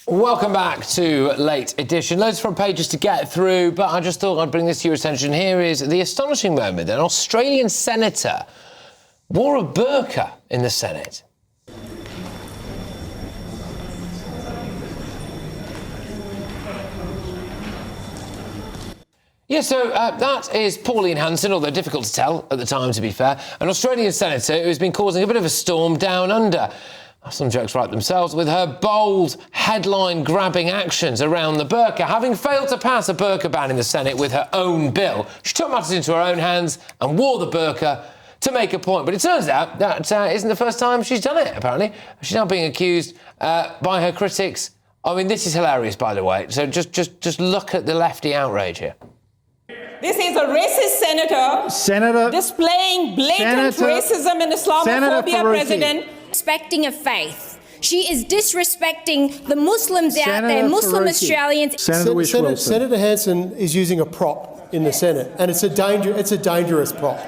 Welcome back to Late Edition. Loads of front pages to get through, but I just thought I'd bring this to your attention. Here is the astonishing moment. An Australian senator wore a burka in the Senate. Yeah, so that is Pauline Hanson, although difficult to tell at the time, to be fair. An Australian senator who's been causing a bit of a storm down under. Some jokes write themselves with her bold, headline-grabbing actions around the burka. Having failed to pass a burka ban in the Senate with her own bill, she took matters into her own hands and wore the burka to make a point. But it turns out that isn't the first time she's done it, apparently. She's now being accused by her critics. I mean, this is hilarious, by the way. So just look at the lefty outrage here. This is a racist senator displaying blatant racism and Islamophobia, President. Respecting a faith. She is disrespecting the Muslims out there, Muslim Australians. Senator Hanson is using a prop in the Senate, and it's a dangerous prop.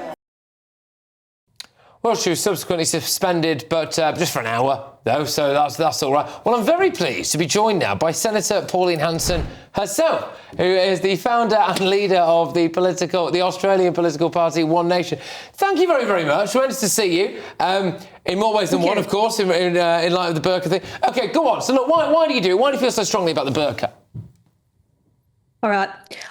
Well, she was subsequently suspended, but just for an hour, though, so that's all right. Well, I'm very pleased to be joined now by Senator Pauline Hanson herself, who is the founder and leader of the Australian political party One Nation. Thank you very, very much. Tremendous to see you. In more ways than one, of course, in light of the burqa thing. OK, go on. So, look, why do you do it? Why do you feel so strongly about the burqa? All right.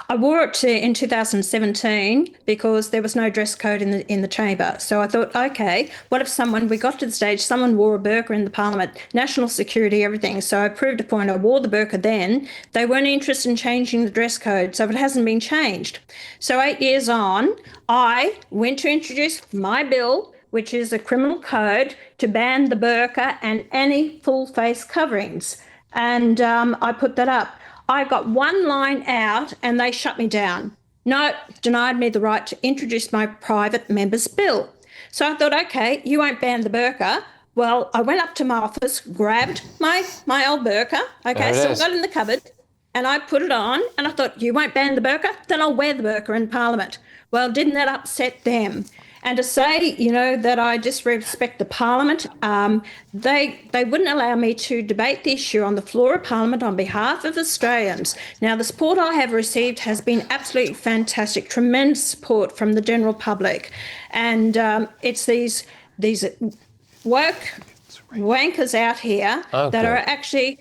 I wore it in 2017 because there was no dress code in the chamber. So I thought, OK, what if we got to the stage, someone wore a burqa in the parliament, national security, everything. So I proved a point. I wore the burqa then. They weren't interested in changing the dress code, so it hasn't been changed. So 8 years on, I went to introduce my bill, which is a criminal code, to ban the burqa and any full face coverings. And I put that up. I got one line out and they shut me down. No, denied me the right to introduce my private member's bill. So I thought, OK, you won't ban the burqa. Well, I went up to my office, grabbed my old burqa, OK, so I got it in the cupboard, and I put it on, and I thought, you won't ban the burqa? Then I'll wear the burqa in Parliament. Well, didn't that upset them? And to say, that I disrespect the Parliament, they wouldn't allow me to debate the issue on the floor of Parliament on behalf of Australians. Now, the support I have received has been absolutely fantastic, tremendous support from the general public. And it's these woke wankers out here that are actually,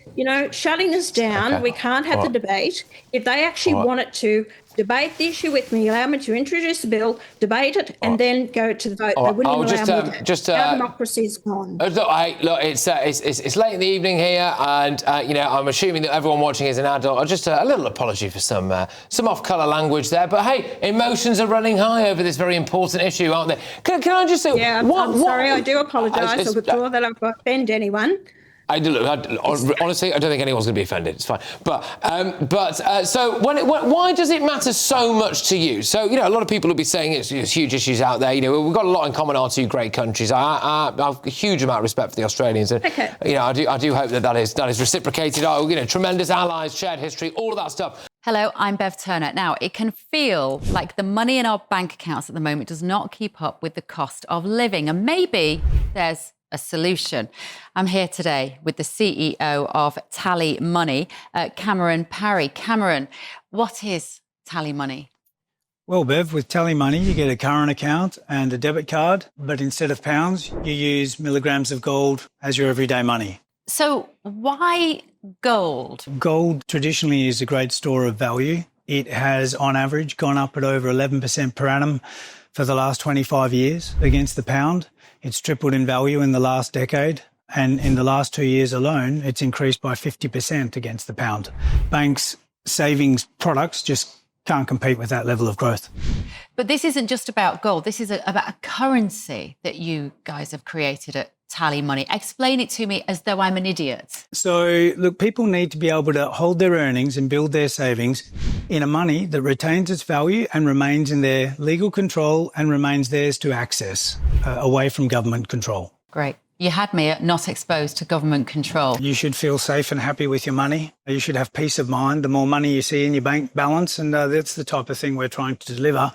shutting us down. We can't have the debate. If they actually wanted to debate the issue with me, allow me to introduce the bill, debate it, and then go to the vote. They wouldn't allow me to. Our democracy is gone. Look, it's late in the evening here, and I'm assuming that everyone watching is an adult. Just a little apology for some off-colour language there, but hey, emotions are running high over this very important issue, aren't they? Can I just say? Yeah, I'm sorry. I do apologise. I withdraw that I've offended anyone. Honestly, I don't think anyone's going to be offended. It's fine. So why does it matter so much to you? So, a lot of people will be saying it's huge issues out there. We've got a lot in common, our two great countries. I have a huge amount of respect for the Australians. And, I do hope that is reciprocated. Tremendous allies, shared history, all of that stuff. Hello, I'm Bev Turner. Now, it can feel like the money in our bank accounts at the moment does not keep up with the cost of living. And maybe there's a solution. I'm here today with the CEO of TallyMoney, Cameron Parry. Cameron, what is TallyMoney? Well, Bev, with TallyMoney, you get a current account and a debit card, but instead of pounds, you use milligrams of gold as your everyday money. So why gold? Gold traditionally is a great store of value. It has, on average, gone up at over 11% per annum for the last 25 years against the pound. It's tripled in value in the last decade, and in the last 2 years alone, it's increased by 50% against the pound. Banks' savings products just can't compete with that level of growth. But this isn't just about gold. This is about a currency that you guys have created at TallyMoney. Explain it to me as though I'm an idiot. So, look, people need to be able to hold their earnings and build their savings in a money that retains its value and remains in their legal control and remains theirs to access, away from government control. Great. You had me at not exposed to government control. You should feel safe and happy with your money. You should have peace of mind the more money you see in your bank balance, and that's the type of thing we're trying to deliver,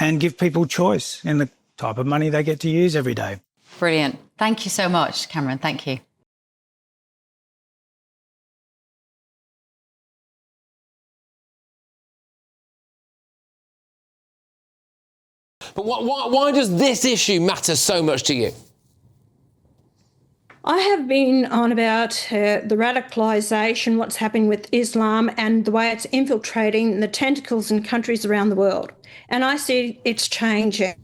and give people choice in the type of money they get to use every day. Brilliant. Thank you so much, Cameron. Thank you. But why does this issue matter so much to you? I have been on about the radicalisation, what's happening with Islam and the way it's infiltrating the tentacles in countries around the world. And I see it's changing.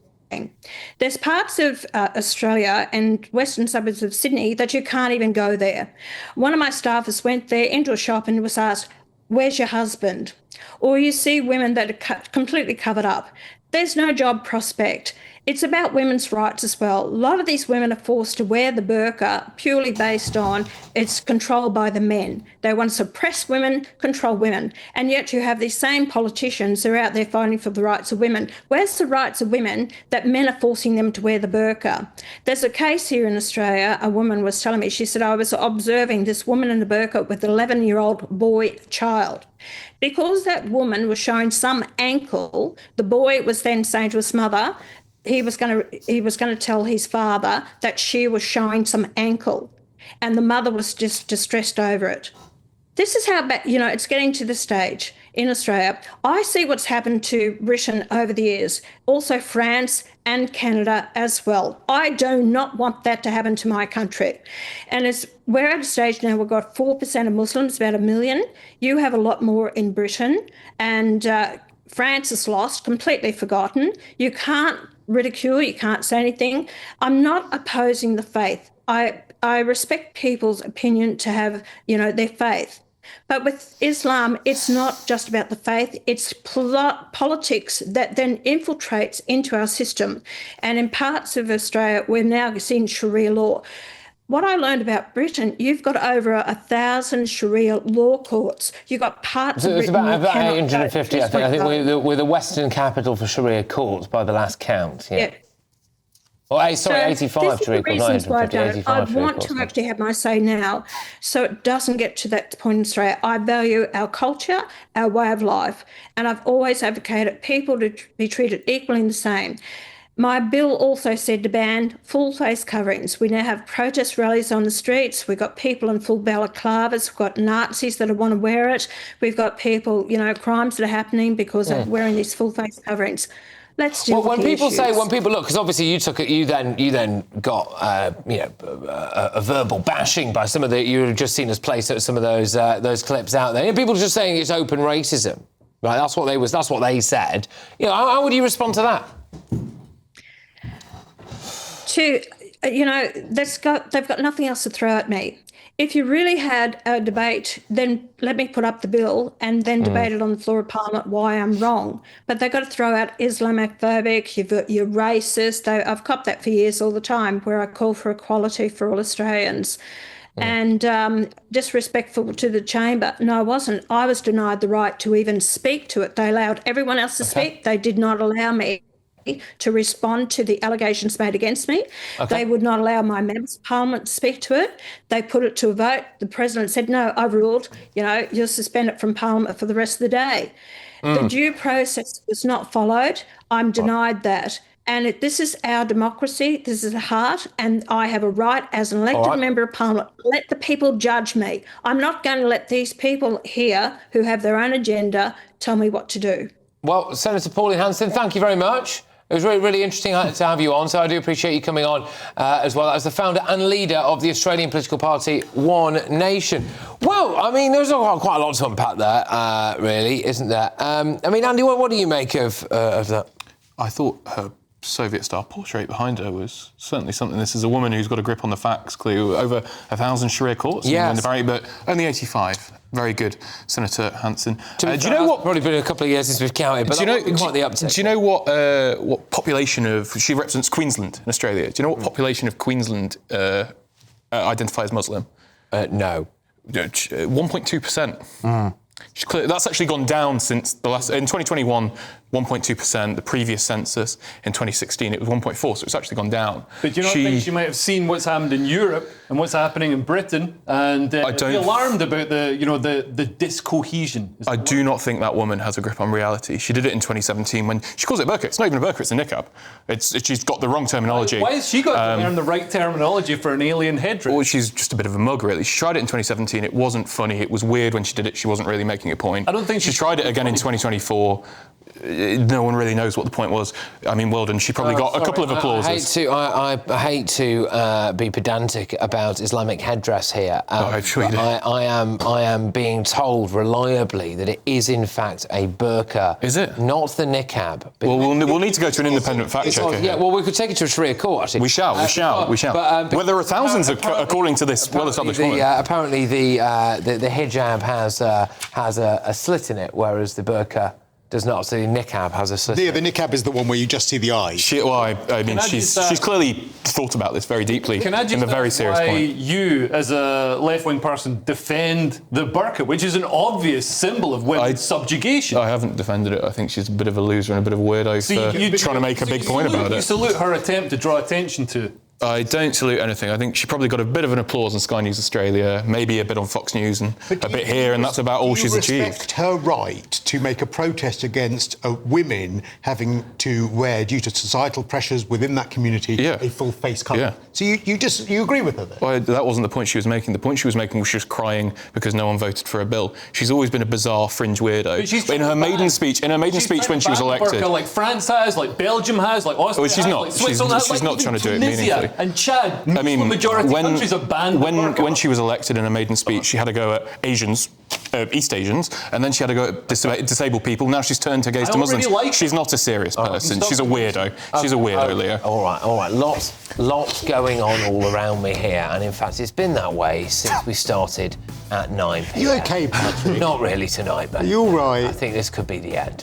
There's parts of Australia and western suburbs of Sydney that you can't even go there. One of my staffers went there into a shop and was asked, "Where's your husband?" Or you see women that are completely covered up. There's no job prospect. It's about women's rights as well. A lot of these women are forced to wear the burqa purely based on it's controlled by the men. They want to suppress women, control women. And yet you have these same politicians who are out there fighting for the rights of women. Where's the rights of women that men are forcing them to wear the burqa? There's a case here in Australia, a woman was telling me, she said, I was observing this woman in the burqa with an 11-year-old boy child. Because that woman was showing some ankle, the boy was then saying to his mother, he was going to tell his father that she was showing some ankle, and the mother was just distressed over it. This is how bad, it's getting to the stage in Australia. I see what's happened to Britain over the years, also France and Canada as well. I do not want that to happen to my country. And we're at a stage now, we've got 4% of Muslims, about 1 million. You have a lot more in Britain, and France is lost, completely forgotten. You can't ridicule, you can't say anything. I'm not opposing the faith. I respect people's opinion to have, their faith. But with Islam, it's not just about the faith, it's politics that then infiltrates into our system. And in parts of Australia, we're now seeing Sharia law. What I learned about Britain, you've got over 1,000 Sharia law courts. You've got parts of Britain... It's about 850, I think. I think we're the Western capital for Sharia courts by the last count, yeah. Well, 85 Sharia courts, not 150, I want to actually have my say now, so it doesn't get to that point in Australia. I value our culture, our way of life, and I've always advocated people to be treated equally the same. My bill also said to ban full face coverings. We now have protest rallies on the streets. We've got people in full balaclavas. We've got Nazis that want to wear it. We've got people, crimes that are happening because of wearing these full face coverings. Let's do. Well, when people look, because obviously you then got a verbal bashing by some of you've just seen us play some of those clips out there. People just saying it's open racism, right? That's what they said. How would you respond to that? They've got nothing else to throw at me. If you really had a debate, then let me put up the bill and then debate it on the floor of Parliament why I'm wrong. But they've got to throw out Islamophobic, you're racist. I've copped that for years all the time, where I call for equality for all Australians. And disrespectful to the chamber. No, I wasn't. I was denied the right to even speak to it. They allowed everyone else to speak. They did not allow me to respond to the allegations made against me. Okay. They would not allow my members of Parliament to speak to it. They put it to a vote. The President said, no, I've ruled, you'll suspend it from Parliament for the rest of the day. The due process was not followed. I'm denied that. And this is our democracy. This is the heart. And I have a right as an elected member of Parliament. Let the people judge me. I'm not going to let these people here who have their own agenda tell me what to do. Well, Senator Pauline Hanson, thank you very much. It was really, really interesting to have you on, so I do appreciate you coming on as well. As the founder and leader of the Australian political party One Nation. Well, I mean, there's quite a lot to unpack there, really, isn't there? Andy, what do you make of that? I thought her Soviet-style portrait behind her was certainly something. This is a woman who's got a grip on the facts, clearly. Over 1,000 Sharia courts in the Barry, but only 85. Very good, Senator Hanson. Do you know what? Probably been a couple of years since we've counted, but quite the uptick. Do you know what population of... She represents Queensland in Australia. Do you know what population of Queensland identify as Muslim? No. 1.2%. That's actually gone down since the last... In 2021, 1.2%. The previous census in 2016, it was 1.4%, so it's actually gone down. But do you not think she might have seen what's happened in Europe and what's happening in Britain and be alarmed about the discohesion? I do not think that woman has a grip on reality. She did it in 2017 when... She calls it burka. It's not even a burka, it's a niqab. She's got the wrong terminology. Why has she got to learn the right terminology for an alien headdress? Well, she's just a bit of a mug, really. She tried it in 2017. It wasn't funny. It was weird when she did it. She wasn't really making a point. I don't think she tried it again in 2024. No one really knows what the point was. I mean, well done. She probably got a couple of applauses. I hate to be pedantic about Islamic headdress here. I'm sure you do. I am being told reliably that it is in fact a burqa. Is it? Not the niqab. Well, we'll need to go to an independent fact checker. Yeah, well, we could take it to a Sharia court, actually. We shall. Well, there are thousands, according to this well-established woman. Apparently, the hijab has a slit in it, whereas the burqa does not. So the niqab has a slit. The niqab is the one where you just see the eyes. She's clearly thought about this very deeply. Can I just in a very serious point. You, as a left-wing person, defend the burqa, which is an obvious symbol of women's subjugation? I haven't defended it. I think she's a bit of a loser and a bit of a weirdo for trying to make a big point about it. You salute her attempt to draw attention to it. I don't salute anything. I think she probably got a bit of an applause on Sky News Australia, maybe a bit on Fox News and a bit here, and that's about all she's achieved. Do you respect her right to make a protest against women having to wear, due to societal pressures within that community, a full face cover? Yeah. So you agree with her there? Well, that wasn't the point she was making. The point she was making was she was crying because no one voted for a bill. She's always been a bizarre fringe weirdo. But in her maiden speech when she was elected, like France has, like Belgium has, like Austria she's not. has, like Switzerland has, she's like not trying to do it Tunisia meaningfully. And Chad, majority countries have banned when she was elected in her maiden speech, she had to go at Asians, East Asians, and then she had to go at disabled people. Now she's turned her gaze to Muslims. She's not a serious person. She's a weirdo. She's a weirdo, Leo. All right. Lots going on all around me here, and in fact, it's been that way since we started at 9 p.m. You okay, Patrick? Not really tonight, but Are you all right? I think this could be the end.